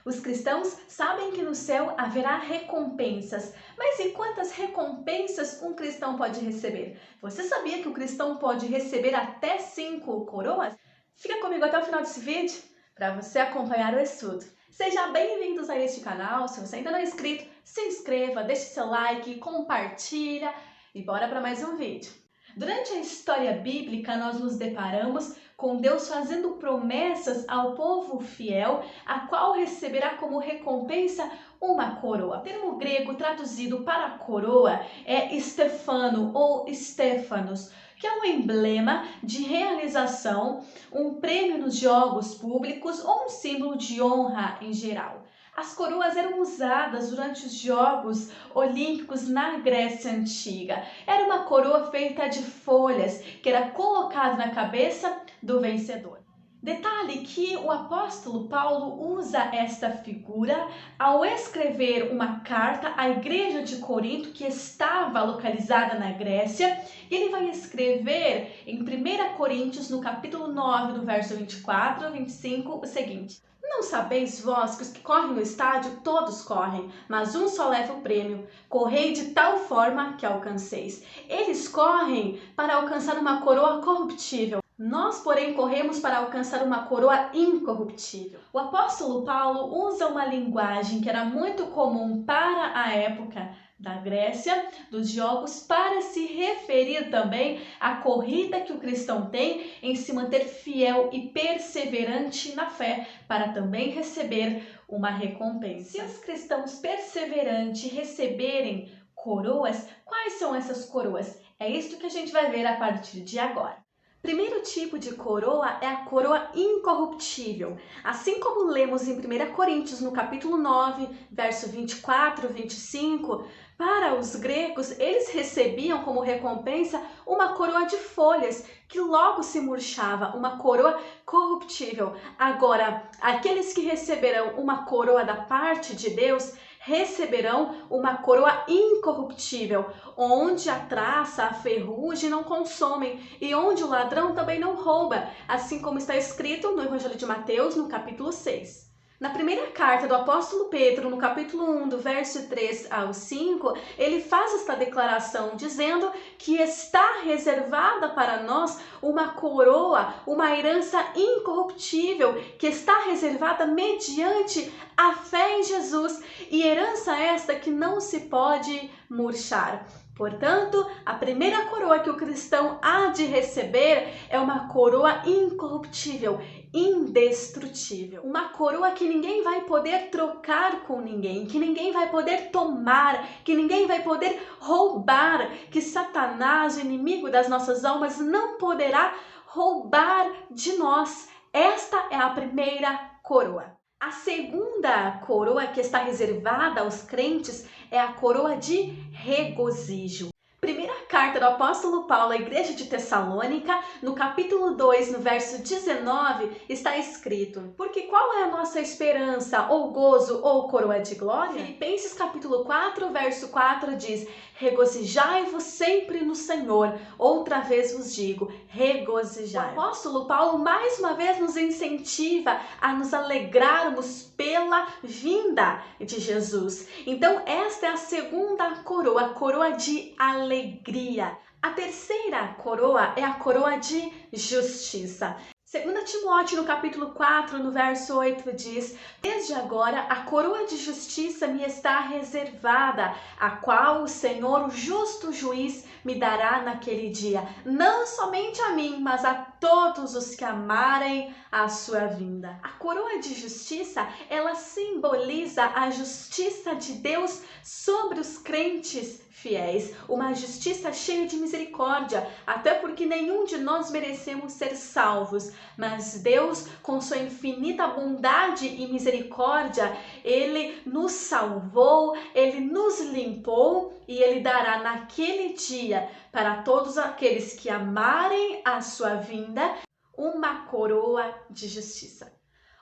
Os cristãos sabem que no céu haverá recompensas, mas e quantas recompensas um cristão pode receber? Você sabia que o cristão pode receber até 5 coroas? Fica comigo até o final desse vídeo para você acompanhar o estudo. Sejam bem-vindos a este canal. Se você ainda não é inscrito, se inscreva, deixe seu like, compartilha e bora para mais um vídeo. Durante a história bíblica, nós nos deparamos com Deus fazendo promessas ao povo fiel, a qual receberá como recompensa uma coroa. O termo grego traduzido para coroa é Stefano ou Stephanos, que é um emblema de realização, um prêmio nos jogos públicos ou um símbolo de honra em geral. As coroas eram usadas durante os Jogos Olímpicos na Grécia Antiga. Era uma coroa feita de folhas que era colocada na cabeça do vencedor. Detalhe que o apóstolo Paulo usa esta figura ao escrever uma carta à igreja de Corinto, que estava localizada na Grécia. Ele vai escrever em 1 Coríntios, no capítulo 9, no verso 24 a 25, o seguinte: Não sabeis vós que os que correm no estádio, todos correm, mas um só leva o prêmio. Correi de tal forma que alcanceis. Eles correm para alcançar uma coroa corruptível. Nós, porém, corremos para alcançar uma coroa incorruptível. O apóstolo Paulo usa uma linguagem que era muito comum para a época da Grécia, dos jogos, para se referir também à corrida que o cristão tem em se manter fiel e perseverante na fé, para também receber uma recompensa. Se os cristãos perseverantes receberem coroas, quais são essas coroas? É isto que a gente vai ver a partir de agora. Primeiro tipo de coroa é a coroa incorruptível. Assim como lemos em 1 Coríntios, no capítulo 9, verso 24, 25, para os gregos, eles recebiam como recompensa uma coroa de folhas, que logo se murchava, uma coroa corruptível. Agora, aqueles que receberão uma coroa da parte de Deus, receberão uma coroa incorruptível, onde a traça, a ferrugem não consomem e onde o ladrão também não rouba, assim como está escrito no Evangelho de Mateus, no capítulo 6. Na primeira carta do apóstolo Pedro, no capítulo 1, do verso 3 ao 5, ele faz esta declaração dizendo que está reservada para nós uma coroa, uma herança incorruptível, que está reservada mediante a fé em Jesus, e herança esta que não se pode murchar. Portanto, a primeira coroa que o cristão há de receber é uma coroa incorruptível, indestrutível. Uma coroa que ninguém vai poder trocar com ninguém, que ninguém vai poder tomar, que ninguém vai poder roubar, que Satanás, o inimigo das nossas almas, não poderá roubar de nós. Esta é a primeira coroa. A segunda coroa que está reservada aos crentes é a coroa de regozijo. Primeira carta do apóstolo Paulo à igreja de Tessalônica, no capítulo 2, no verso 19, está escrito: Porque qual é a nossa esperança, ou gozo, ou coroa de glória? Filipenses capítulo 4, verso 4 diz: Regozijai-vos sempre no Senhor. Outra vez vos digo, regozijai. O apóstolo Paulo mais uma vez nos incentiva a nos alegrarmos pela vinda de Jesus. Então, esta é a segunda coroa, a coroa de alegria. A terceira coroa é a coroa de justiça. 2 Timóteo, no capítulo 4, no verso 8, diz: Desde agora a coroa de justiça me está reservada, a qual o Senhor, o justo juiz, me dará naquele dia, não somente a mim, mas a todos os que amarem a sua vinda. A coroa de justiça, ela simboliza a justiça de Deus sobre os crentes fiéis, uma justiça cheia de misericórdia, até porque nenhum de nós merecemos ser salvos, mas Deus, com sua infinita bondade e misericórdia, Ele nos salvou, Ele nos limpou e Ele dará naquele dia, para todos aqueles que amarem a sua vinda, uma coroa de justiça.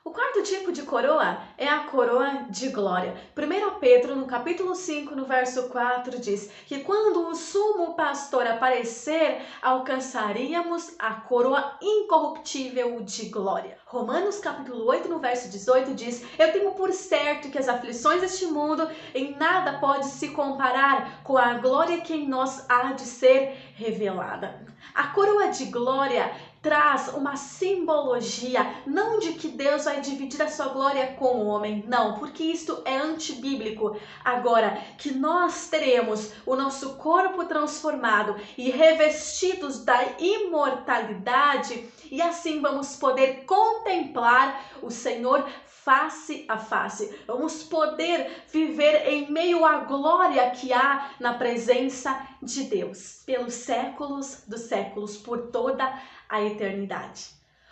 O quarto tipo de coroa é a coroa de glória. 1 Pedro, no capítulo 5, no verso 4, diz que quando o sumo pastor aparecer, alcançaríamos a coroa incorruptível de glória. Romanos, capítulo 8, no verso 18, diz: eu tenho por certo que as aflições deste mundo em nada pode se comparar com a glória que em nós há de ser revelada. A coroa de glória traz uma simbologia, não de que Deus vai dividir a sua glória com o homem, não, porque isto é antibíblico. Agora, que nós teremos o nosso corpo transformado e revestidos da imortalidade, e assim vamos poder contemplar o Senhor face a face. Vamos poder viver em meio à glória que há na presença de Deus, pelos séculos dos séculos, por toda a eternidade.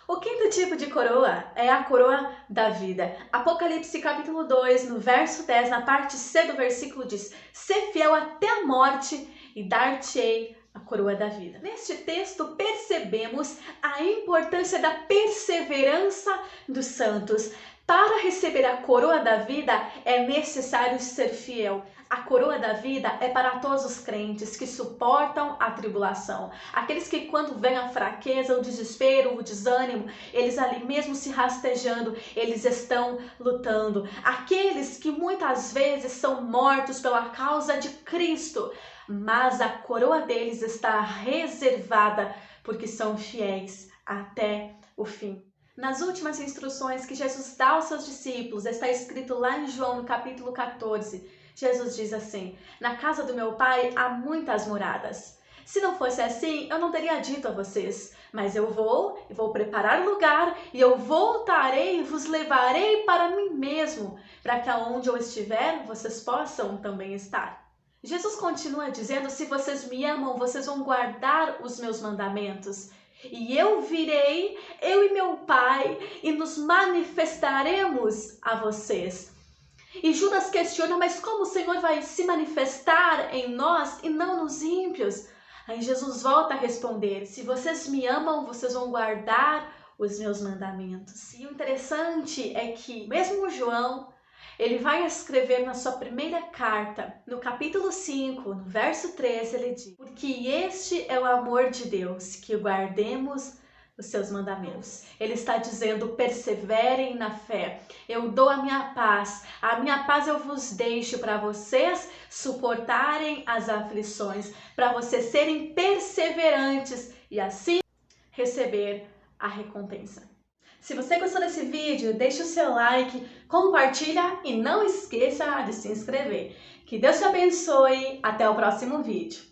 O quinto tipo de coroa é a coroa da vida. Apocalipse capítulo 2, no verso 10, na parte C do versículo diz: "Sê fiel até a morte e dar-te-ei a coroa da vida." Neste texto percebemos a importância da perseverança dos santos. Para receber a coroa da vida é necessário ser fiel. A coroa da vida é para todos os crentes que suportam a tribulação. Aqueles que quando vem a fraqueza, o desespero, o desânimo, eles ali mesmo se rastejando, eles estão lutando. Aqueles que muitas vezes são mortos pela causa de Cristo, mas a coroa deles está reservada porque são fiéis até o fim. Nas últimas instruções que Jesus dá aos seus discípulos, está escrito lá em João, no capítulo 14, Jesus diz assim: "Na casa do meu pai há muitas moradas. Se não fosse assim, eu não teria dito a vocês, mas eu vou preparar lugar e eu voltarei e vos levarei para mim mesmo, para que aonde eu estiver, vocês possam também estar." Jesus continua dizendo: "Se vocês me amam, vocês vão guardar os meus mandamentos. E eu virei, eu e meu Pai, e nos manifestaremos a vocês." E Judas questiona: mas como o Senhor vai se manifestar em nós e não nos ímpios? Aí Jesus volta a responder: se vocês me amam, vocês vão guardar os meus mandamentos. E o interessante é que mesmo João, ele vai escrever na sua primeira carta, no capítulo 5, no verso 13, ele diz: "Porque este é o amor de Deus, que guardemos os seus mandamentos." Ele está dizendo: perseverem na fé. Eu dou a minha paz eu vos deixo para vocês suportarem as aflições, para vocês serem perseverantes e assim receber a recompensa. Se você gostou desse vídeo, deixe o seu like, compartilha e não esqueça de se inscrever. Que Deus te abençoe. Até o próximo vídeo.